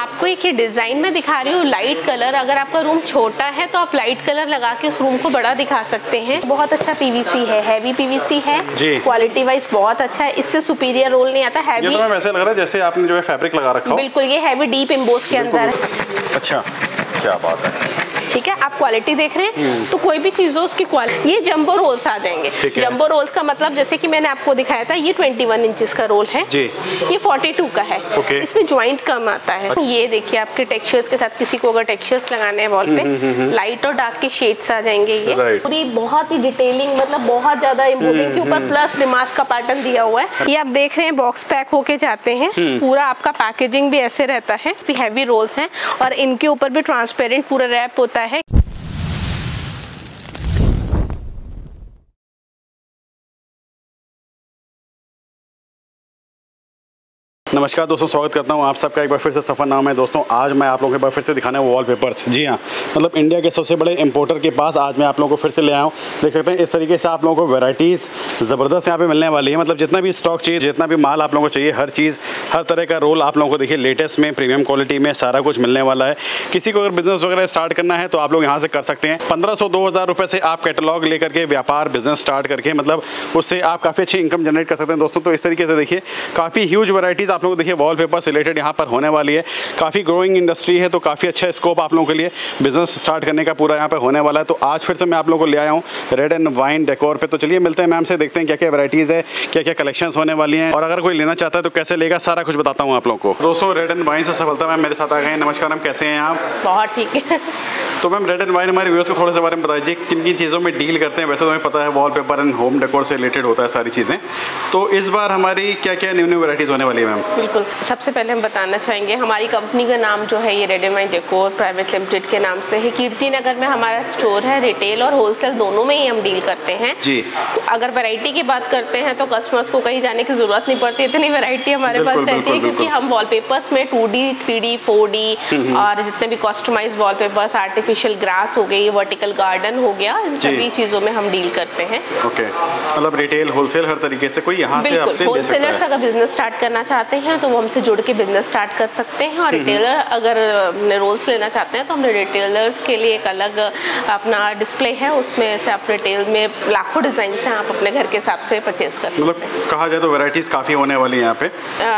आपको एक ही डिजाइन में दिखा रही हूँ लाइट कलर। अगर आपका रूम छोटा है तो आप लाइट कलर लगा के उस रूम को बड़ा दिखा सकते हैं। बहुत अच्छा पीवीसी है, हैवी पीवीसी है, क्वालिटी वाइज बहुत अच्छा है। इससे सुपीरियर रोल नहीं आता। हैवी ये तो वैसे लग रहा है जैसे आपने जो है फैब्रिक लगा रखा हो। बिल्कुल, ये हैवी डीप एम्बोस के अंदर है। अच्छा, क्या बात है। ठीक है, आप क्वालिटी देख रहे हैं तो कोई भी चीज हो उसकी क्वालिटी। ये जंबो रोल्स आ जाएंगे। जंबो रोल्स का मतलब जैसे कि मैंने आपको दिखाया था, ये 21 इंचेस का रोल है जी। ये 42 का है। इसमें ज्वाइंट कम आता है। ये देखिए आपके टेक्सचर्स के साथ, किसी को अगर टेक्सचर्स लगाने हैं वॉल पे, लाइट और डार्क के शेड्स आ जाएंगे। ये पूरी बहुत ही डिटेलिंग, मतलब बहुत ज्यादा एम्बोसिंग के ऊपर प्लस डिमास का पैटर्न दिया हुआ है। ये आप देख रहे हैं बॉक्स पैक होके जाते हैं। पूरा आपका पैकेजिंग भी ऐसे रहता है। हैवी रोल्स हैं और इनके ऊपर भी ट्रांसपेरेंट पूरा रैप होता है। नमस्कार दोस्तों, स्वागत करता हूं आप सबका एक बार फिर से। सफ़र नाम है दोस्तों। आज मैं आप लोगों के बार फिर से दिखाने वॉल पेपर्स। जी हाँ, मतलब इंडिया के सबसे बड़े इंपोर्टर के पास आज मैं आप लोगों को फिर से ले आया हूँ। देख सकते हैं इस तरीके से आप लोगों को वैरायटीज़ ज़बरदस्त यहाँ पे मिलने वाली है। मतलब जितना भी स्टॉक चाहिए, जितना भी माल आप लोगों को चाहिए, हर चीज़, हर तरह का रोल आप लोगों को देखिए लेटेस्ट में, प्रीमियम क्वालिटी में सारा कुछ मिलने वाला है। किसी को अगर बिजनेस वगैरह स्टार्ट करना है तो आप लोग यहाँ से कर सकते हैं। 1500-2000 रुपये से आप कैटलॉग लेकर के व्यापार बिजनेस स्टार्ट करके मतलब उससे आप काफ़ी अच्छी इनकम जनरेट कर सकते हैं दोस्तों। तो इस तरीके से देखिए काफ़ी ह्यूज वैरायटीज़ आप लोग देखिए वॉल पेपर रिलेटेड यहाँ पर होने वाली है। काफ़ी ग्रोइंग इंडस्ट्री है तो काफ़ी अच्छा स्कोप आप लोगों के लिए बिजनेस स्टार्ट करने का पूरा यहाँ पे होने वाला है। तो आज फिर से मैं आप लोगों को ले आया हूँ रेड एंड वाइन डेकोर पे। तो चलिए मिलते हैं मैम से, देखते हैं क्या क्या वैरायटीज़ है, क्या क्या कलेक्शंस होने वाली हैं और अगर कोई लेना चाहता है तो कैसे लेगा, सारा कुछ बताता हूँ आप लोगों को। दोस्तों रेड एंड वाइन से सफलता मैम मेरे साथ आ गए हैं। नमस्कार मैम, कैसे हैं आप? बहुत ठीक है। तो मैम रेड एंड वाइन हमारे व्यूअर्स को थोड़े से बारे में बताइए, किन किन चीज़ों में डील करते हैं? वैसे तो हमें पता है wall paper and home decor से रिलेटेड होता है सारी चीज़ें, तो इस बार हमारी क्या क्या न्यू न्यू वैरायटीज़ होने वाली है मैम? बिल्कुल, सबसे पहले हम बताना चाहेंगे हमारी कंपनी का नाम जो है ये red and wine decor private limited के नाम से है। कीर्ति नगर में हमारा स्टोर है। रिटेल और होलसेल दोनों में ही हम डील करते हैं जी। तो अगर वैरायटी की बात करते हैं तो कस्टमर्स को कहीं जाने की जरूरत नहीं पड़ती, इतनी वैरायटी हमारे पास रहती है क्योंकि हम वॉलपेपर्स में 2D, 3D, 4D और जितने भी कस्टमाइज वॉलपेपर्स, आर्टिफिशियल ग्रास हो गई, वर्टिकल गार्डन हो गया, इन सभी चीजों में हम डील करते हैं। ओके, मतलब रिटेल होलसेल हर तरीके से कोई यहाँ से आपसे ले सकता है। होलसेलर्स अगर बिजनेस स्टार्ट करना चाहते हैं तो वो हमसे जुड़ के बिजनेस स्टार्ट कर सकते हैं और रिटेलर अगर रोल्स लेना चाहते हैं तो हमने रिटेलर्स के लिए एक अलग अपना डिस्प्ले है, उसमें से आप रिटेल में लाखों डिजाइन से आप अपने घर के हिसाब से परचेज कर सकते हैं। मतलब कहा जाए तो वैरायटीज काफ़ी होने वाली है यहाँ पे।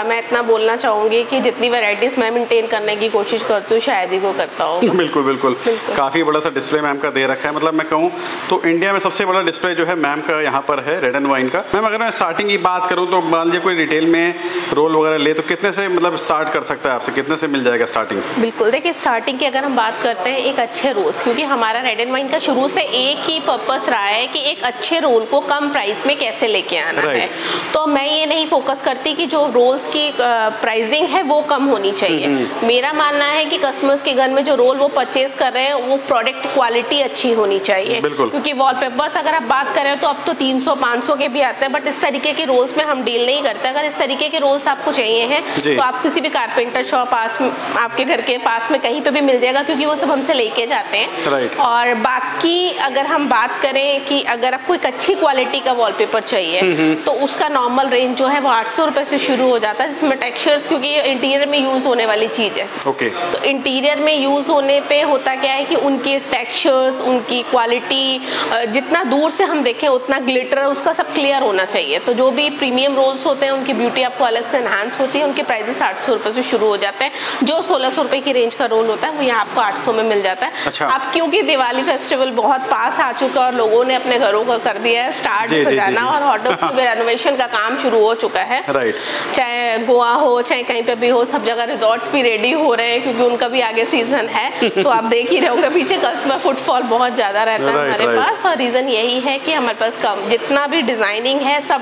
मैं इतना बोलना चाहूँगी कि जितनी वैरायटीज मैं मेंटेन करने की कोशिश करती हूँ शायद ही को करता हूँ। बिल्कुल बिल्कुल, काफ़ी बड़ा सा डिस्प्ले मैम का दे रखा है। मतलब मैं कहूँ तो इंडिया में सबसे बड़ा डिस्प्ले जो है मैम का यहाँ पर है रेड एंड वाइन का। मैम अगर मैं स्टार्टिंग की बात करूँ तो मान लीजिए कोई रिटेल में रोल वगैरह ले तो कितने से मतलब स्टार्ट कर सकता है आपसे, कितने से मिल जाएगा स्टार्टिंग? बिल्कुल, देखिए स्टार्टिंग की अगर हम बात करते हैं एक अच्छे रोल्स, क्योंकि हमारा रेड एंड वाइन का शुरू से एक ही पर्पस रहा है कि एक अच्छे रोल को कम प्राइस में कैसे लेके आना है। तो मैं ये नहीं फोकस करती कि जो रोल्स की प्राइसिंग है वो कम होनी चाहिए। मेरा मानना है कि कस्टमर्स के घर में जो रोल वो परचेज कर रहे हैं वो प्रोडक्ट क्वालिटी अच्छी होनी चाहिए। क्योंकि वॉलपेपर्स अगर आप बात करें तो अब तो 300-500 के भी आते हैं, बट इस तरीके के रोल्स में हम डील नहीं करते। अगर इस तरीके के रोल्स आपको चाहिए हैं तो आप किसी भी कारपेंटर शॉप आपके घर के पास में कहीं पे भी मिल जाएगा, क्योंकि वो सब हमसे लेके जाते हैं। और बाकी अगर हम बात करें कि अगर आपको एक अच्छी क्वालिटी का वॉलपेपर चाहिए तो उसका नॉर्मल रेंज जो है वो 800 रुपए से शुरू हो जाता है, जिसमें टेक्सचर्स, क्योंकि ये इंटीरियर में यूज होने वाली चीज है। तो इंटीरियर में यूज होने पे होता क्या है कि उनकी टेक्सचर्स, उनकी क्वालिटी, जितना दूर से हम देखें उतना ग्लिटर उसका सब क्लियर होना चाहिए। तो जो भी प्रीमियम रोल्स होते हैं उनकी ब्यूटी आपको अलग से एनहांस होती है। उनके प्राइसेस 800 रुपए से शुरू हो जाते हैं। जो 1600 रुपए की रेंज का रोल होता है वो यहाँ आपको 800 में मिल जाता है। अच्छा। अब क्योंकि दिवाली फेस्टिवल बहुत पास आ चुका है और लोगों ने अपने घरों का कर दिया है स्टार्ट सजाना, और होटल्स में भी रेनोवेशन का काम शुरू हो चुका है। चाहे गोवा हो चाहे कहीं पे भी हो, सब जगह रिजॉर्ट्स भी रेडी हो रहे हैं क्योंकि उनका भी आगे सीजन है। तो आप देख ही रहे होंगे पीछे कस्टमर फुटफॉल बहुत ज्यादा रहता है हमारे पास, और रीजन यही है कि हमारे पास कम जितना भी डिजाइनिंग है सब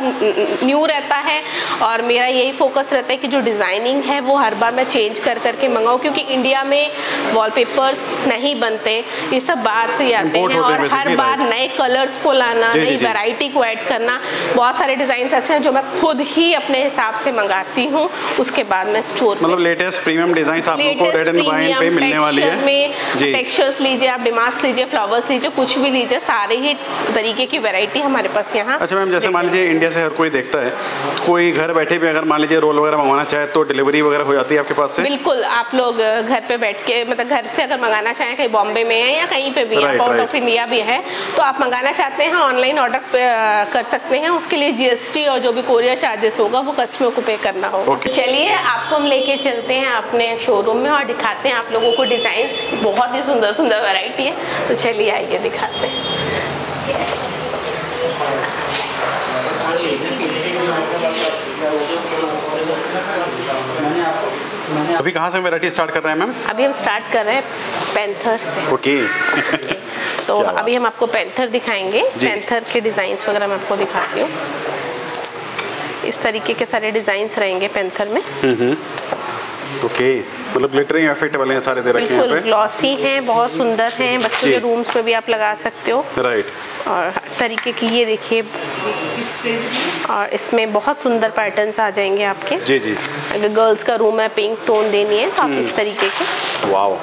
न्यू रहता है। और मेरा यही फोकस रहता है कि जो डिजाइनिंग है वो हर बार मैं चेंज कर करके मंगाऊं, क्योंकि इंडिया में वॉलपेपर्स नहीं बनते, ये सब बाहर से आते हैं और हर बार नए कलर्स को लाना, नई वैरायटी को ऐड करना। बहुत सारे डिजाइन ऐसे हैं जो मैं खुद ही अपने हिसाब से मंगाती हूँ, उसके बाद मैं स्टोर मतलब लेटेस्ट प्रीमियम डिजाइन आप लोगों को रेड एंड वाइन पे मिलने वाली है। में टेक्सचर्स लीजिए, आप डिमास्क लीजिए, फ्लावर्स लीजिए, कुछ भी लीजिए, सारे ही तरीके की वैरायटी हमारे पास यहाँ। अच्छा मैम, जैसे मान लीजिए इंडिया से हर कोई देखता है, कोई घर बैठे भी अगर मान लीजिए रोल वगैरह मंगवाना चाहे तो डिलीवरी वगैरह हो जाती है आपके पास से? बिल्कुल, आप लोग घर पे बैठ के मतलब घर से अगर मंगाना चाहें, कहीं बॉम्बे में है या कहीं पे भी है, आउट ऑफ इंडिया भी है, तो आप मंगाना चाहते हैं ऑनलाइन ऑर्डर कर सकते हैं। उसके लिए GST और जो भी कोरियर चार्जेस होगा वो कस्टमर को पे करना होगा। चलिए आपको हम लेके चलते हैं अपने शोरूम में और दिखाते हैं आप लोगों को डिजाइन्स। बहुत ही सुंदर सुंदर वैरायटी है, तो चलिए आइए दिखाते हैं। अभी कहाँ से वैरायटी स्टार्ट कर रहे हैं मैम? अभी हम स्टार्ट कर रहे हैं पैंथर से। ओके। तो अभी हम आपको पैंथर दिखाएंगे। पैंथर के डिजाइन्स वगैरह मैं आपको दिखाती हूँ। इस तरीके के सारे डिजाइन्स रहेंगे पैंथर में। ओके, मतलब ग्लिटरिंग इफेक्ट वाले हैं सारे दे रखे हैं। बिल्कुल ग्लॉसी हैं, बहुत सुंदर हैं, बच्चों के रूम्स में भी आप लगा सकते हो। राइट। और हर तरीके की ये देखिए, और इसमें बहुत सुंदर पैटर्न्स आ जाएंगे आपके। जी जी। अगर गर्ल्स का रूम है, पिंक टोन देनी है तो आप इस तरीके के। वाओ,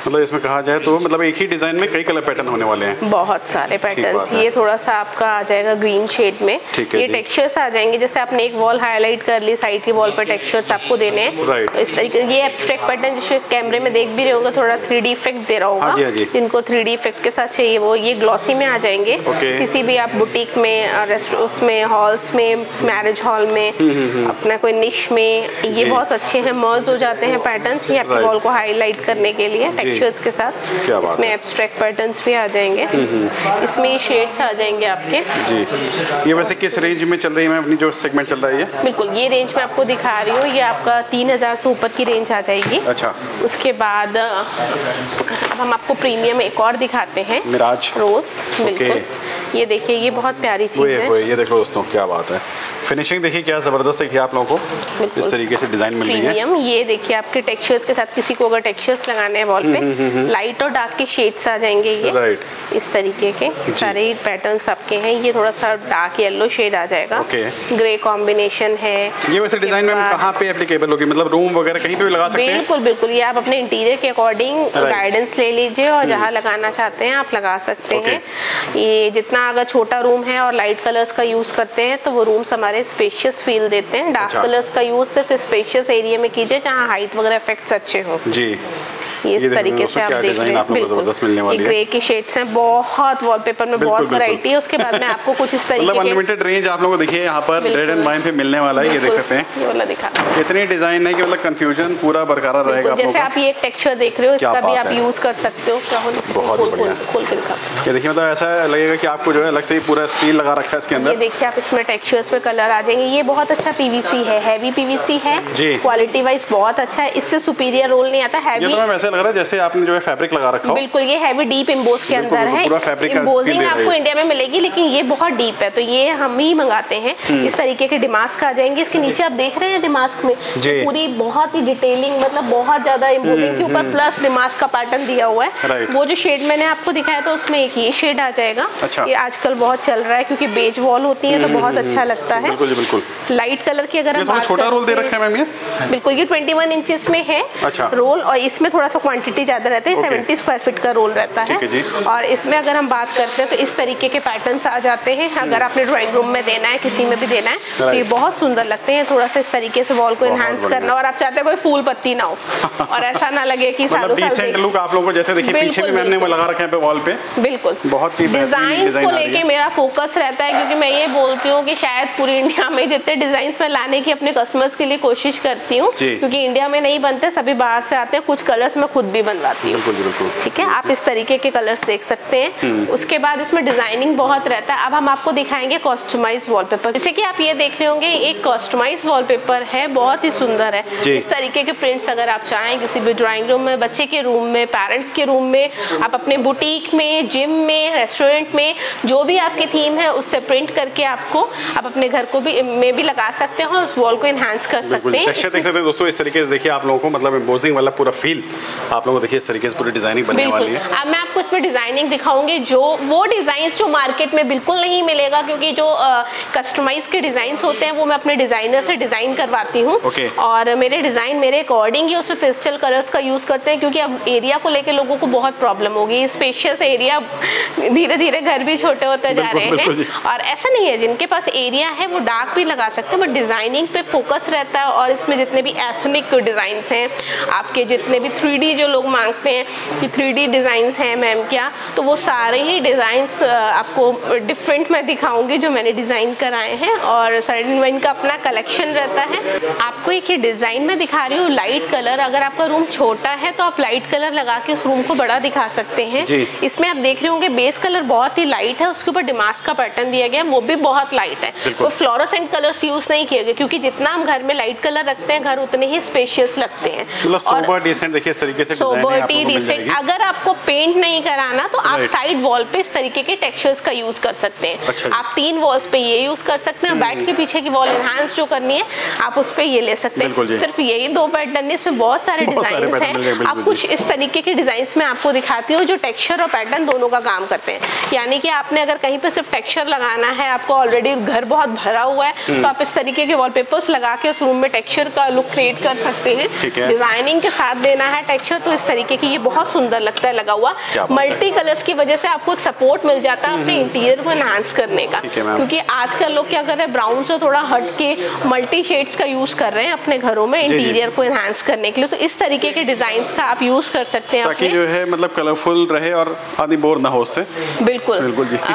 मतलब इसमें कहा जाए तो मतलब एक ही डिजाइन में कई कलर पैटर्न होने वाले हैं। बहुत सारे पैटर्न्स। ये थोड़ा सा आपका आ जाएगा ग्रीन शेड में। ये टेक्सचर्स आ जाएंगे, जैसे आपने एक वॉल हाईलाइट कर ली, साइड की वॉल पर टेक्सचर्स आपको देने हैं। राइट। इस तरीके ये एब्स्ट्रैक्ट पैटर्न जैसे कैमरे में देख भी रहे होंगे, थोड़ा 3D इफेक्ट दे रहा होगा। जिनको 3D इफेक्ट के साथ चाहिए वो ये ग्लॉसी में आ जाएंगे। किसी भी आप बुटीक में, रेस्टोरेंट्स में, हॉल्स में, मैरिज हॉल में, अपना कोई निश में, ये बहुत अच्छे हैं, मर्ज हो जाते हैं पैटर्न्स। ये आपकी वॉल को हाईलाइट करने के लिए टेक्सचर्स के साथ। इसमें एब्स्ट्रैक्ट पैटर्न्स भी आ जाएंगे। इसमें ये शेड्स आ जाएंगे आपके। जी। ये वैसे किस रेंज में चल रही है अपनी जो सेगमेंट चल रहा है? बिल्कुल, ये रेंज में आपको दिखा रही हूँ। ये आपका 3000 से ऊपर की रेंज आ जाएगी। अच्छा। उसके बाद अब हम आपको प्रीमियम एक और दिखाते हैं, मिराज रोज। बिल्कुल, ये देखिए, ये बहुत प्यारी चीज है। ये देखो दोस्तों, क्या बात है। फिनिशिंग देखिए क्या ज़बरदस्त देखिए आप लोगों को इस तरीके से डिजाइन मिल रही है। प्रीमियम, ये देखिए आपके टेक्सचर्स के साथ, किसी को अगर टेक्सचर्स लगाने हैं वॉल पे, लाइट और डार्क के शेड्स आ जाएंगे। ये राइट। इस तरीके के सारे पैटर्न्स आपके हैं। ये थोड़ा सा डार्क येलो शेड आ जाएगा। ग्रे कॉम्बिनेशन है। ये वैसे डिजाइन में कहाँ पे एप्लीकेबल होगी, मतलब रूम वगैरह कहीं पे भी लगा सकते हैं? बिल्कुल बिल्कुल, ये आप अपने इंटीरियर के अकॉर्डिंग गाइडेंस ले लीजिए और जहाँ लगाना चाहते हैं आप लगा सकते हैं। ये जितना अगर छोटा रूम है और लाइट कलर्स का यूज करते हैं तो वो रूम्स हमारे स्पेशियस फील देते हैं। डार्क कलर्स का यूज सिर्फ स्पेशियस एरिया में कीजिए जहाँ हाइट वगैरह इफेक्ट्स अच्छे हों। जी, ये इस तरीके से आप देख रहे हैं। बिल्कुल, ये ग्रे के शेड्स हैं, बहुत वॉलपेपर में बहुत वैरायटी है। उसके बाद में आपको कुछ इस तरीके मतलब अनलिमिटेड रेंज आप लोगों को देखिए यहाँ पर रेड एंड वाइन पे मिलने वाला है। ये देख सकते हैं, ये वाला दिखा, इतनी डिजाइन है कि मतलब कंफ्यूजन पूरा बरकरार रहेगा। जैसे आप ये एक टेक्सचर देख रहे हो, इसका भी आप यूज कर सकते हो। बहुत बढ़िया, खोल के दिखा। ये देखिए, मतलब ऐसा लगेगा कि आपको जो है अलग से पूरा स्टील लगा रखा है इसके अंदर। ये देखिए आप इसमें टेक्सचर्स में कलर आ जाएंगे। ये बहुत अच्छा PVC है, हैवी PVC है, क्वालिटी वाइज बहुत अच्छा है। इससे सुपीरियर रोल नहीं आता। हैवी वैसे लग रहा है जैसे आपने जो है फैब्रिक लगा रखा हो। बिल्कुल, ये हैवी डीप एम्बोस के अंदर है। एम्बोजिंग आपको इंडिया में मिलेगी, लेकिन ये बहुत डीप है, तो ये हम ही मंगाते हैं। इस तरीके के डिमास्क आ जाएंगे। इसके नीचे आप देख रहे हैं डिमास्क में पूरी बहुत ही डिटेलिंग, मतलब बहुत ज्यादा एम्बोजिंग के ऊपर प्लस डिमास्क का पैटर्न दिया हुआ है। वो जो शेड मैंने आपको दिखाया था उसमें एक ये शेड आ जाएगा। ये आजकल बहुत चल रहा है क्योंकि बेज वॉल होती है तो बहुत अच्छा लगता है। बिल्कुल। लाइट कलर की अगर हम छोटा रोल दे रखा है मैम, ये बिल्कुल ये 21 इंचेस में है रोल, और इसमें थोड़ा सा क्वांटिटी ज्यादा रहता है। 70 स्क्वायर फीट का रोल रहता है। और इसमें अगर हम बात करते हैं तो इस तरीके के पैटर्न्स आ जाते हैं। अगर आपने ड्राइंग रूम में देना है, किसी में भी देना है, तो ये बहुत सुंदर लगते हैं। थोड़ा सा इस तरीके से वॉल को एनहांस करना, और आप चाहते हैं कोई फूल पत्ती ना हो और ऐसा ना लगे कि सालों साल डिसेंट लुक आप लोगों को, जैसे देखिए पीछे भी मैंने लगा रखा है पे वॉल पे। बिल्कुल, बहुत ही डिजाइन्स को लेके मेरा फोकस रहता है, क्योंकि मैं ये बोलती हूँ कि शायद पूरी इंडिया में जितने डिजाइन में लाने की अपने कस्टमर्स के लिए कोशिश करती हूँ, क्योंकि इंडिया में नहीं बनते, सभी बाहर से आते हैं। कुछ कलर्स मैं खुद भी बनवाती हूँ। ठीक है, आप इस तरीके के कलर्स देख सकते हैं। उसके बाद इसमें डिजाइनिंग बहुत रहता है। अब हम आपको दिखाएंगे कस्टमाइज्ड वॉलपेपर। जैसे कि आप ये देख रहे होंगे, एक कस्टमाइज्ड वॉलपेपर है, बहुत ही सुंदर है। इस तरीके के प्रिंट्स अगर आप चाहें किसी भी ड्राइंग रूम में, बच्चे के रूम में, पेरेंट्स के रूम में, आप अपने बुटीक में, जिम में, रेस्टोरेंट में, जो भी आपकी थीम है उससे प्रिंट करके आपको आप अपने घर को भी में भी लगा सकते हैं और उस वॉल को एनहांस कर सकते हैं। टेक्सचर देख सकते हैं दोस्तों, इस तरीके से देखिए आप लोगों को, मतलब एम्बोसिंग वाला पूरा फील आप लोगों को देखिए इस तरीके से पूरी डिजाइनिंग बनने वाली है। अब मैं आपको इसमें डिजाइनिंग दिखाऊंगी, जो वो डिजाइन जो मार्केट में बिल्कुल नहीं मिलेगा, क्योंकि जो कस्टमाइज के डिजाइन होते हैं वो मैं अपने डिजाइनर से डिजाइन करवाती हूँ। और मेरे डिजाइन मेरे अकॉर्डिंग ही उसमें पेस्टल कलर्स का यूज करते हैं, क्योंकि अब एरिया को लेके लोगों को बहुत प्रॉब्लम होगी। स्पेशियस एरिया, धीरे धीरे घर भी छोटे होते जा रहे हैं, और ऐसा नहीं है, जिनके पास एरिया है वो डार्क भी लगा सकते हैं, बट डिजाइनिंग पे फोकस रहता है। और इसमें जितने भी एथनिक डिजाइन हैं, आपके जितने भी 3D जो लोग मांगते हैं कि 3D डिजाइन हैं मैम क्या, तो वो सारे ही डिजाइंस आपको डिफरेंट मैं दिखाऊंगी जो मैंने डिजाइन कराए हैं। और रेड वाइन का अपना कलेक्शन रहता है। आपको एक ही डिजाइन में दिखा रही हूँ, लाइट कलर। अगर आपका रूम छोटा है तो आप लाइट कलर लगा के उस रूम को बड़ा दिखा सकते हैं। इसमें आप देख रहे होंगे बेस कलर बहुत ही लाइट है, उसके ऊपर डिमास्क का पैटर्न दिया गया है, वो भी बहुत लाइट है। कोई फ्लोरोसेंट कलर्स यूज नहीं किए गए, क्योंकि जितना हम घर में लाइट कलर रखते हैं घर उतने ही स्पेशियस लगते हैं। सोबर डिसेंट, देखिए इस तरीके से सोबरिटी डिसेंट। अगर आपको पेंट नहीं कराना तो आप साइड वॉल पे इस तरीके के टेक्सचर्स का यूज कर सकते हैं। आप 3 वॉल्स पे ये यूज कर सकते हैं। बैठ के पीछे की वॉल एनहांस जो करनी है आप उस पे ये ले सकते हैं। सिर्फ यही 2 पैटर्न, इसमें बहुत सारे डिजाइन हैं। अब कुछ इस तरीके के डिजाइन में आपको दिखाती हूँ जो टेक्सचर और पैटर्न दोनों का काम करते हैं। यानी कि आपने अगर कहीं पे सिर्फ टेक्सचर लगाना है, आपको ऑलरेडी घर बहुत भरा हुआ है, तो आप इस तरीके के वॉलपेपर्स लगा के उस रूम में टेक्सचर का लुक क्रिएट कर सकते हैं। डिजाइनिंग के साथ देना है टेक्सचर, तो इस तरीके की ये बहुत सुंदर लगता है लगा हुआ। मल्टी कलर्स की वजह से आपको एक सपोर्ट मिल जाता है अपने इंटीरियर को एनहांस करने का, क्योंकि आजकल लोग क्या कर रहे हैं, ब्राउन से थोड़ा हट के मल्टी शेड्स का यूज कर रहे हैं अपने घरों में इंटीरियर को एनहांस करने के लिए। तो इस तरीके के डिजाइन का आप यूज कर सकते हैं ताकि जो है मतलब कलरफुल रहे और आदमी बोर ना हो उससे। बिल्कुल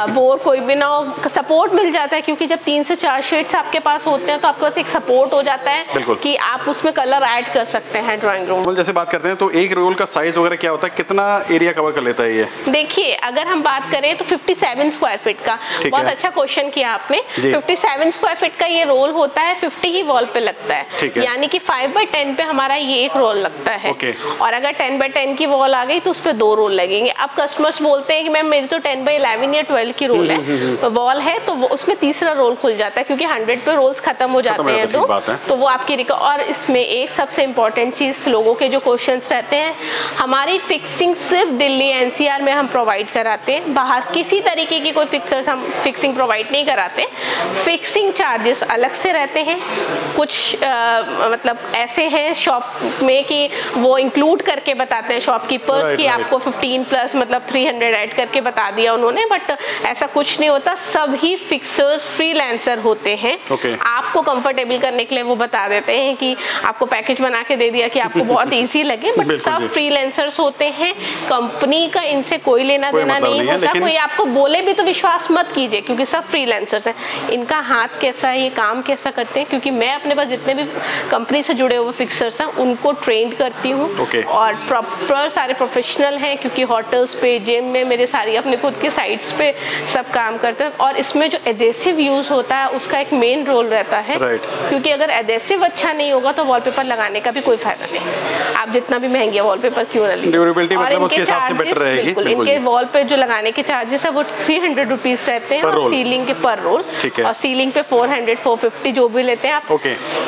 बोर कोई भी ना हो, सपोर्ट मिल जाता है। क्योंकि जब 3 से 4 शेड्स आपके पास होते हैं तो आपके पास एक सपोर्ट हो जाता है कि आप उसमें कलर ऐड कर सकते हैं ड्राइंग रूम। जैसे बात करते हैं तो एक रोल का साइज वगैरह क्या होता है, कितना एरिया कवर कर लेता है ये? देखिए अगर हम बात करें तो 57 स्क्वायर फीट का, बहुत अच्छा क्वेश्चन किया आपने। 57 स्क्वायर फीट का ये रोल होता है, 50 ही वॉल पे लगता है। यानी कि 5x10 पे हमारा ये एक रोल लगता है। और अगर 10x10 की वॉल आ गई तो उस पे 2 रोल लगेंगे। अब कस्टमर्स बोलते हैं कि मैम मेरी तो 10x11 या 12 की रोल है, वॉल है, तो वो उसमें तीसरा रोल खुल जाता है, क्योंकि 100 पे रोल्स खत्म हो जाते हैं। तो वो आपकी और इसमें एक सबसे इम्पोर्टेंट चीज लोगों के जो क्वेश्चंस रहते हैं, हमारी फिक्सिंग सिर्फ दिल्ली NCR में हम प्रोवाइड कराते हैं, बाहर किसी तरीके की कोई फिक्सर्स हम फिक्सिंग प्रोवाइड नहीं कराते। फिक्सिंग चार्जेस अलग से रहते हैं। कुछ मतलब ऐसे हैं शॉप में कि वो इंक्लूड करके बताते हैं शॉपकीपर्स कि आपको 15 प्लस मतलब 300 ऐड करके बता दिया उन्होंने, बट ऐसा कुछ नहीं होता। सभी फिक्सर्स फ्रीलांसर होते हैं। आपको कंफर्टेबल करने के लिए वो बता देते हैं कि आपको पैकेज बना के दे दिया कि आपको बहुत इजी लगे, बट सब फ्रीलांसर्स होते हैं। कंपनी का इनसे कोई लेना देना नहीं होता। कोई आपको बोले भी तो विश्वास मत कीजिए, क्योंकि सब फ्रीलांसर्स हैं। इनका हाथ कैसा है, ये काम कैसा करते हैं, क्योंकि मैं अपने पास जितने भी कंपनी से जुड़े हुए फिक्सर्स हैं उनको ट्रेंड करती हूँ। और प्रॉपर सारे प्रोफेशनल हैं, क्योंकि होटल्स पे, जिम में मेरे सारी अपने खुद के साइट्स पे सब काम करते हैं। और इसमें जो एडेसिव यूज होता है उसका एक मेन रोल रहता है, क्योंकि अगर एडेसिव अच्छा नहीं होगा तो वॉलपेपर लगाने का भी कोई फायदा नहीं। आप जितना भी महंगे वॉलपेपर क्यों ना लीजिए। और इनके चार्जेस इनके वॉल पे जो लगाने के चार्जेस है वो 300 रुपीज रहते हैं और सीलिंग के पर रोल, और सीलिंग पे 400 450 जो भी लेते हैं आप।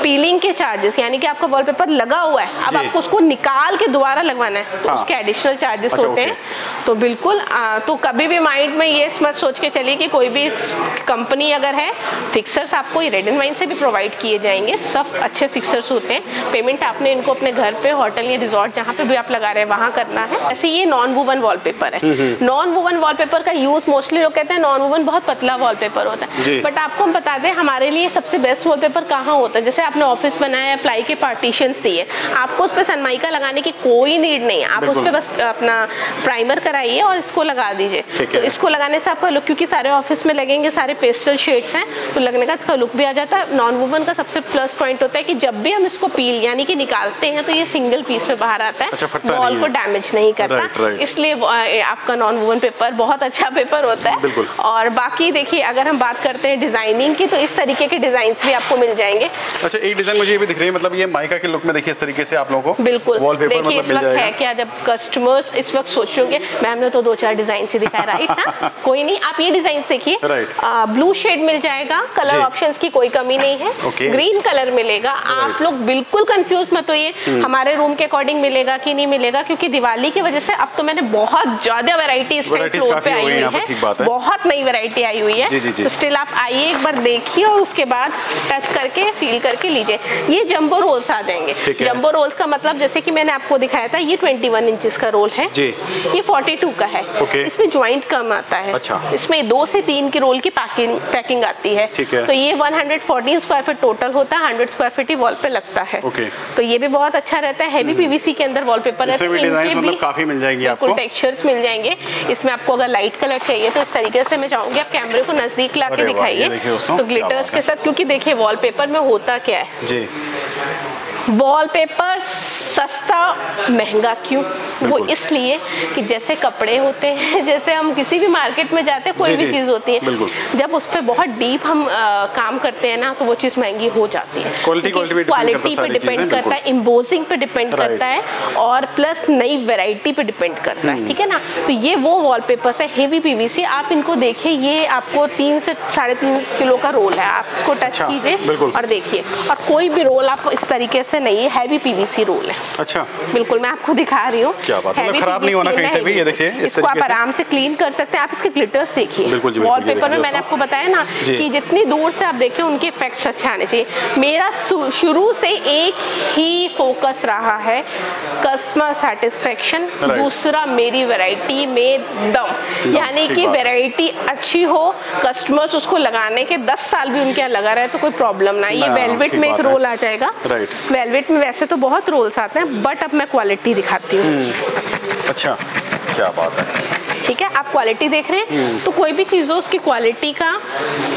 पीलिंग के चार्जेस, यानी कि आपका वॉलपेपर लगा हुआ है, अब आपको उसको निकाल के दोबारा लगवाना है तो उसके एडिशनल चार्जेस होते हैं। तो बिल्कुल तो कभी भी माइंड में ये मत सोच के चलिए कि कोई भी कंपनी अगर है, फिक्सर्स आपको रेड एंड वाइन से भी प्रोवाइड किए जाएंगे। सब अच्छे फिक्सर्स होते हैं। पेमेंट आपने इनको अपने घर पे, होटल या रिजॉर्ट जहाँ पे भी आप लगा रहे हैं वहाँ करना है। ऐसे ये नॉन वूवन वॉलपेपर है। नॉन वूवन वॉलपेपर का यूज मोस्टली लोग कहते हैं नॉन वूवन बहुत पतला वॉलपेपर होता है, बट आपको हम बता दें हमारे लिए सबसे बेस्ट वॉलपेपर कहाँ होता है। जैसे आपने ऑफिस बनाया है, प्लाई के पार्टीशंस दिए, आपको उस पर सनमाइका लगाने की कोई नीड नहीं है। आप उस पर बस अपना प्राइमर कराइए और इसको लगा दीजिए। तो इसको लगाने से आपका लुक, क्योंकि सारे ऑफिस में लगेंगे, सारे पेस्टल शेड्स हैं, तो लगने का इसका लुक भी आ जाता है। नॉन वूवन का सबसे प्लस पॉइंट होता है कि जब भी हम इसको पील यानी कि निकालते हैं तो ये सिंगल पीस में बाहर आता है, वॉल को डैमेज नहीं करता। इसलिए आपका नॉन वूवन पेपर बहुत अच्छा पेपर होता है। और बाकी देखिए अगर हम बात करते हैं डिजाइनिंग की, तो इस तरीके के डिजाइन भी आपको मिल जाएंगे। अच्छा, एक डिजाइन मुझे ये भी दिख रही है, मतलब ये माइका के लुक में देखिए इस तरीके से आप लोगों को बिल्कुल देखिए इस वक्त है क्या, जब कस्टमर्स इस वक्त सोचेंगे मैम ने तो 2-4 डिजाइन से दिखाया, राइट ना, कोई नहीं, आप ये डिजाइन देखिए। ब्लू शेड मिल जाएगा, कलर ऑप्शंस की कोई कमी नहीं है। ग्रीन कलर मिलेगा। आप लोग बिल्कुल कंफ्यूज मत होइए हमारे रूम के अकॉर्डिंग मिलेगा कि नहीं मिलेगा, क्योंकि दिवाली की वजह से अब तो मैंने बहुत ज्यादा वैरायटी इस टाइम फ्लोर पे आई हुई है, बहुत नई वैरायटी आई हुई है। तो स्टिल आप आइए एक बार देखिए और उसके बाद टच करके फील करके लीजिए। ये जंबो रोल्स आ जाएंगे। जंबो रोल्स का मतलब जैसे कि मैंने आपको दिखाया था, ये 21 इंचेस का रोल है, ये 42 का है। इसमें ज्वाइंट कम आता है। इसमें 2 से 3 की रोल की पैकिंग आती है। तो ये 114 स्क्वायर फीट टोटल होता है, 100 स्क्वायर फीट ही वॉल पे लगता है। तो ये भी बहुत अच्छा रहता है, हैवी पीवीसी के अंदर वॉलपेपर है, मतलब काफी मिल जाएगी आपको, टेक्सचर्स मिल जाएंगे। इसमें आपको अगर लाइट कलर चाहिए तो इस तरीके से मैं चाहूंगी आप कैमरे को नजदीक ला के दिखाइए तो ग्लिटर्स के साथ, क्योंकि देखिए वॉलपेपर में होता क्या है जी, वॉलपेपर सस्ता महंगा क्यों? वो इसलिए कि जैसे कपड़े होते हैं, जैसे हम किसी भी मार्केट में जाते हैं, कोई भी चीज़ होती है, जब उस पर बहुत डीप हम काम करते हैं ना तो वो चीज़ महंगी हो जाती है। क्वालिटी पे डिपेंड करता है, एम्बोसिंग पे डिपेंड करता है, और प्लस नई वैरायटी पे डिपेंड करता है, ठीक है ना। तो ये वो वॉलपेपर्स है हेवी पीवीसी, आप इनको देखिए, ये आपको 3 से 3.5 किलो का रोल है, आप इसको टच कीजिए और देखिए, और कोई भी रोल आप इस तरीके से नहीं, हैवी पीवीसी रोल है। अच्छा, बिल्कुल मैं आपको दिखा रही हूँ, क्या बात है, मतलब खराब नहीं होना कहीं से भी। ये देखिए इसको आप आराम से क्लीन कर सकते हैं। आप इसके ग्लिटर्स देखिए, वॉलपेपर में मैंने आपको बताया ना कि जितनी दूर से आप देखें उनके इफेक्ट्स अच्छे आने चाहिए। मेरा शुरू से एक ही फोकस रहा है, कस्टमर सेटिस्फेक्शन, दूसरा मेरी वैरायटी में दम, यानी कि वैरायटी अच्छी हो, कस्टमर्स उसको लगाने के 10 साल भी उनके यहाँ लगा रहे तो कोई प्रॉब्लम ना। ये वेलवेट में एक रोल आ जाएगा, वेलवेट में वैसे तो बहुत रोल्स आते हैं, बट अब मैं क्वालिटी दिखाती हूँ। अच्छा, क्या बात है, ठीक है, आप क्वालिटी देख रहे हैं तो कोई भी चीज़ हो उसकी क्वालिटी का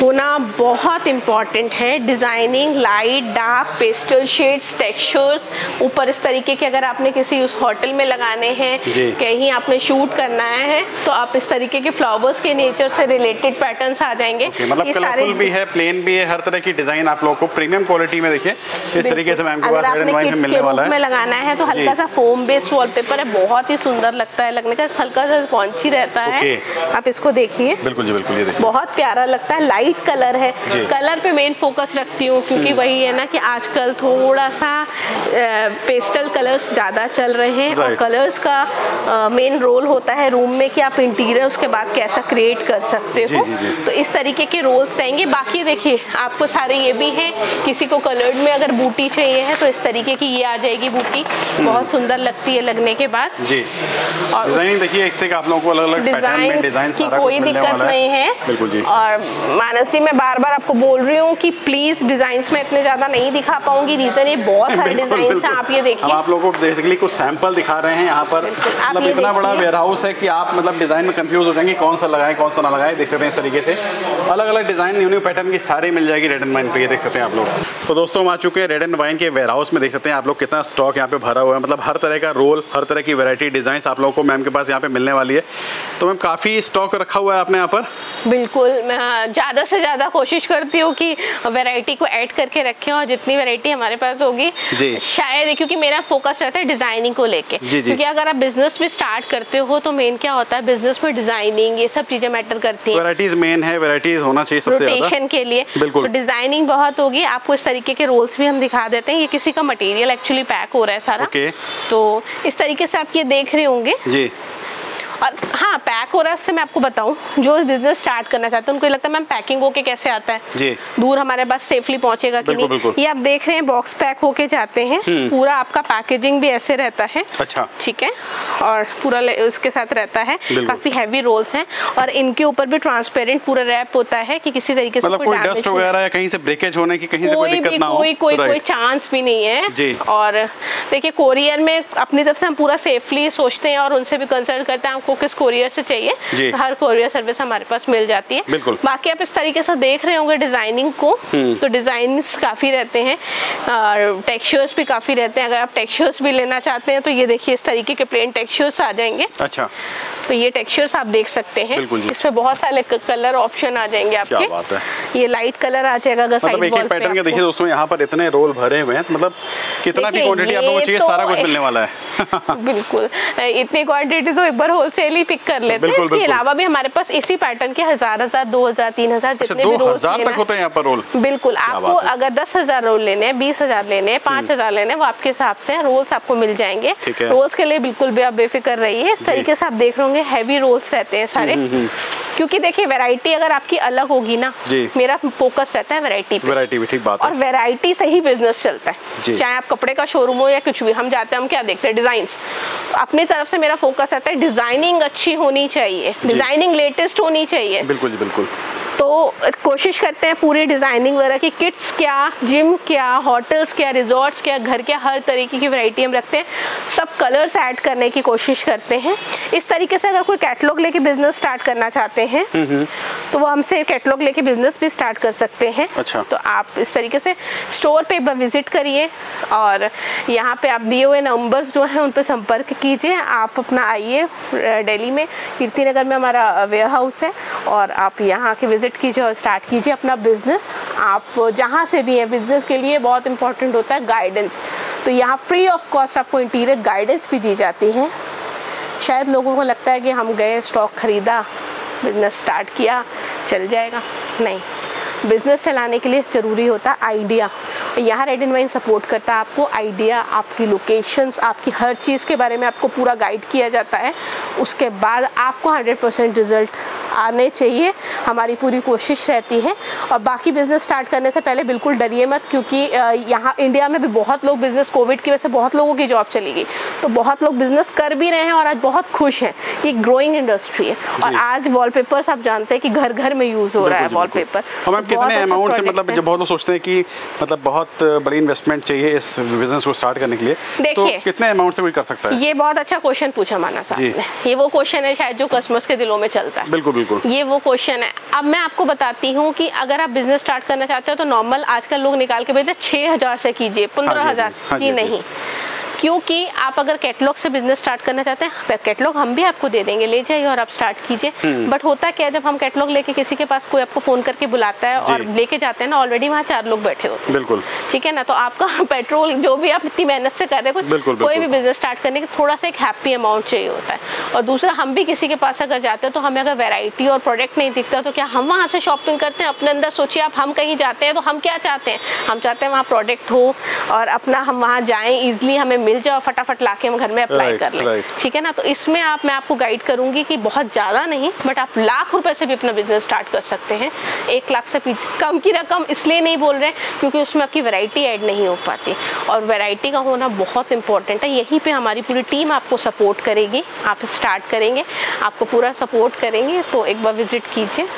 होना बहुत इम्पॉर्टेंट है। Designing, light, dark, pastel shades, textures, ऊपर इस तरीके के अगर आपने किसी उस होटल में लगाने हैं, कहीं आपने शूट करना है तो आप इस तरीके के फ्लावर्स के नेचर से रिलेटेड पैटर्न्स आ जाएंगे। मतलब कलरफुल भी है, प्लेन भी है, हर तरह की डिजाइन आप लोगों को प्रीमियम क्वालिटी में देखिए इस तरीके से मैम के पास रेड एंड वाइन में मिलने वाला है। में लगाना है तो हल्का सा फोम बेस्ड वॉलपेपर है, बहुत ही सुंदर लगता है, लगने का हल्का सा स्पॉन्जी रहता है। आप इसको देखिए, बिल्कुल जी बिल्कुल, ये देखिए बहुत प्यारा लगता है। लाइट कलर है, कलर पे मेन फोकस रखती हूँ क्योंकि वही है ना कि आजकल थोड़ा सा पेस्टल कलर्स ज़्यादा चल रहे हैं, और कलर्स का मेन रोल होता है रूम में कि आप इंटीरियर उसके बाद कैसा क्रिएट कर सकते हो। तो इस तरीके के रोल्स रहेंगे। बाकी देखिए आपको सारे ये भी हैं, किसी को कलर्ड में अगर बूटी चाहिए है तो इस तरीके की ये आ जाएगी बूटी, बहुत सुंदर लगती है लगने के बाद जी। और डिजाइन देखिए एक से आप लोगों को अलग-अलग पैटर्न में डिजाइन की कोई दिक्कत नहीं है। बिल्कुल जी। और मानस जी मैं बार-बार आपको बोल रही हूँ कि प्लीज डिजाइन्स में इतने ज्यादा नहीं दिखा पाऊंगी, रीजन ये बहुत सारे डिजाइन्स हैं। आप ये देखिए, हम आप लोगों को बेसिकली कुछ सैंपल दिखा रहे हैं यहाँ पर। मतलब इतना बड़ा वेयरहाउस है कि आप मतलब डिजाइन में कंफ्यूज हो जाएंगे कौन सा लगाएं कौन सा ना लगाएं। देख सकते हैं इस तरीके से अलग-अलग डिजाइन, न्यू पैटर्न की सारी मिल जाएगी रेड एंड वाइन पे। ये देख सकते हैं आप लोग। तो दोस्तों हम आ चुके हैं रेड एंड वाइन के वेयरहाउस में। देख सकते हैं आप लोग कितना स्टॉक यहाँ पे भरा हुआ है, मतलब हर तरह का रोल, हर तरह की वैरायटी डिजाइन आप लोगों को मैम के पास यहाँ पे मिलने वाली है। तो मैम काफी स्टॉक रखा हुआ है आपने यहाँ पर? बिल्कुल, मैं ज़्यादा से ज़्यादा कोशिश करती हूँ कि वैरायटी को ऐड करके रखें, और जितनी वैरायटी हमारे पास होगी शायद, क्योंकि मेरा फोकस रहता है डिजाइनिंग को लेके। क्योंकि अगर आप बिजनेस भी स्टार्ट करते हो तो मेन क्या होता है, बिजनेस में डिजाइनिंग ये सब चीजें मैटर करती हैं। वैरायटीज मेन है, वैरायटीज होना चाहिए सबसे ज्यादा रोटेशन के लिए। तो डिजाइनिंग बहुत होगी। आपको इस तरीके के रोल्स भी हम दिखा देते हैं। ये किसी का मटेरियल एक्चुअली पैक हो रहा है सारा। तो इस तरीके से आप ये देख रहे होंगे जी। और हाँ, पैक हो रहा है, उससे मैं आपको बताऊं, जो बिजनेस स्टार्ट करना चाहते हैं उनको लगता है मैम पैकिंग होके कैसे आता है जी, दूर हमारे पास सेफली पहुंचेगा कि नहीं। ये आप देख रहे हैं बॉक्स पैक होके जाते हैं, पूरा आपका पैकेजिंग भी ऐसे रहता है। अच्छा, ठीक है, और पूरा उसके साथ रहता है। काफी हैवी रोल्स हैं, और इनके ऊपर भी ट्रांसपेरेंट पूरा रैप होता है कि किसी तरीके से कोई डस्ट वगैरह या कहीं से ब्रेकेज होने की कहीं से कोई दिक्कत ना हो, कोई चांस भी नहीं है। और देखिए कोरियर में अपनी तरफ से हम पूरा सेफली सोचते हैं और उनसे भी कंसल्ट करते हैं आपको किस कोरियर से चाहिए। हर कोरियर सर्विस हमारे पास मिल जाती है। बाकी आप इस तरीके से देख रहे होंगे डिजाइनिंग को, तो डिजाइन्स काफी रहते हैं, टेक्सचर्स भी काफी रहते हैं। अगर आप टेक्सचर्स भी लेना चाहते हैं तो ये देखिए इस तरीके के प्लेन टेक्सचर्स आ जाएंगे। अच्छा, तो ये टेक्सचर्स आप देख सकते हैं, इसमें बहुत सारे कलर ऑप्शन आ जाएंगे आपके। क्या बात है। ये लाइट कलर आ जाएगा। अगर मतलब एक पैटर्न के देखिए दोस्तों यहाँ पर इतने रोल भरे हुए हैं, मतलब कितना भी क्वांटिटी आप लोगों को चाहिए सारा कुछ मिलने वाला है। बिल्कुल, इतनी क्वांटिटी तो एक बार होलसेल ही पिक कर लेते हैं। इसके अलावा भी हमारे पास इसी पैटर्न के 1000, 2000, 3000 जितने भी रोल्स तक होते हैं यहाँ पर रोल। बिल्कुल, आपको अगर 10,000 रोल लेने हैं, 20,000 लेने हैं, 5,000 लेने हैं, वो आपके हिसाब से रोल्स आपको मिल जाएंगे। रोल्स के लिए बिल्कुल भी आप बेफिक्र रहिए। इस तरीके से आप देख रहे होंगे हैवी रोल्स रहते हैं सारे, क्योंकि देखिए वैरायटी अगर आपकी अलग होगी ना, मेरा फोकस रहता है वैरायटी पे। वैरायटी भी ठीक बात है, और वैरायटी से ही बिजनेस चलता है। चाहे आप कपड़े का शोरूम हो या कुछ भी, हम जाते हैं हम क्या देखते हैं, डिजाइन्स। अपनी तरफ से मेरा फोकस रहता है डिजाइनिंग अच्छी होनी चाहिए, डिजाइनिंग लेटेस्ट होनी चाहिए। बिल्कुल बिल्कुल। तो कोशिश करते हैं पूरी डिज़ाइनिंग वगैरह की, किड्स क्या, जिम क्या, होटल्स क्या, रिजॉर्ट्स क्या, घर के हर तरीके की वैरायटी हम रखते हैं। सब कलर्स ऐड करने की कोशिश करते हैं। इस तरीके से अगर कोई कैटलॉग लेके बिजनेस स्टार्ट करना चाहते हैं तो वो हमसे कैटलॉग लेके बिजनेस भी स्टार्ट कर सकते हैं। अच्छा। तो आप इस तरीके से स्टोर पे विजिट करिए और यहाँ पे आप दिए हुए नंबर्स जो हैं उन पे संपर्क कीजिए। आप अपना आइए, दिल्ली में कीर्ति नगर में हमारा वेयर हाउस है और आप यहाँ के विजिट कीजिए और स्टार्ट कीजिए अपना बिजनेस। आप जहाँ से भी हैं, बिजनेस के लिए बहुत इंपॉर्टेंट होता है गाइडेंस। तो यहाँ फ्री ऑफ कॉस्ट आपको इंटीरियर गाइडेंस भी दी जाती है। शायद लोगों को लगता है कि हम गए, स्टॉक खरीदा, बिजनेस स्टार्ट किया, चल जाएगा। नहीं, बिजनेस चलाने के लिए ज़रूरी होता है आइडिया। यहाँ रेड एंड वाइन सपोर्ट करता है आपको। आइडिया, आपकी लोकेशंस, आपकी हर चीज़ के बारे में आपको पूरा गाइड किया जाता है। उसके बाद आपको 100% रिजल्ट आने चाहिए, हमारी पूरी कोशिश रहती है। और बाकी बिज़नेस स्टार्ट करने से पहले बिल्कुल डरिए मत, क्योंकि यहाँ इंडिया में भी बहुत लोग बिज़नेस, कोविड की वजह से बहुत लोगों की जॉब चली गई, तो बहुत लोग बिज़नेस कर भी रहे हैं और आज बहुत खुश हैं। ये ग्रोइंग इंडस्ट्री है और आज वॉलपेपर्स आप जानते हैं कि घर घर में यूज़ हो रहा है वॉलपेपर। कितने अमाउंट से, मतलब जब बहुत लोग सोचते हैं कि मतलब बहुत बड़ी इन्वेस्टमेंट चाहिए इस बिजनेस को स्टार्ट करने के लिए, तो कितने अमाउंट से कोई कर सकता है? ये बहुत अच्छा क्वेश्चन पूछा माना साहब ने। ये वो क्वेश्चन है शायद जो कस्टमर्स के दिलों में चलता है। बिल्कुल बिल्कुल, ये वो क्वेश्चन है। अब मैं आपको बताती हूँ कि अगर आप बिजनेस स्टार्ट करना चाहते हो तो नॉर्मल आजकल लोग निकाल के भेजते 6,000 से कीजिए, 15,000 की नहीं। क्योंकि आप अगर कैटलॉग से बिजनेस स्टार्ट करना चाहते हैं, कैटलॉग हम भी आपको दे देंगे, ले जाइए और आप स्टार्ट कीजिए। बट होता क्या है, जब हम कैटलॉग लेके किसी के पास, कोई आपको फोन करके बुलाता है और लेके जाते हैं ना, ऑलरेडी वहाँ 4 लोग बैठे होते हैं। बिल्कुल ठीक है ना। तो आपका पेट्रोल, जो भी आप इतनी मेहनत से कर रहे हैं, कोई भी बिजनेस स्टार्ट करने के थोड़ा सा एक हैप्पी अमाउंट चाहिए होता है। और दूसरा, हम भी किसी के पास अगर जाते हैं तो हमें अगर वैरायटी और प्रोडक्ट नहीं दिखता तो क्या हम वहाँ से शॉपिंग करते हैं? अपने अंदर सोचिए आप, हम कहीं जाते हैं तो हम क्या चाहते हैं? हम चाहते हैं वहाँ प्रोडक्ट हो और अपना हम वहाँ जाएं, ईजिली हमें मिल जाए, फटाफट लाके हम घर में अप्लाई कर लें। ठीक है ना। तो इसमें मैं आपको गाइड करूंगी कि बहुत ज़्यादा नहीं, बट आप लाख रुपए से भी अपना बिजनेस स्टार्ट कर सकते हैं। 1 लाख से कम की रकम इसलिए नहीं बोल रहे क्योंकि उसमें आपकी वैरायटी ऐड नहीं हो पाती और वैरायटी का होना बहुत इंपॉर्टेंट है। यहीं पे हमारी पूरी टीम आपको सपोर्ट करेगी। आप स्टार्ट करेंगे, आपको पूरा सपोर्ट करेंगे। तो एक बार विजिट कीजिए।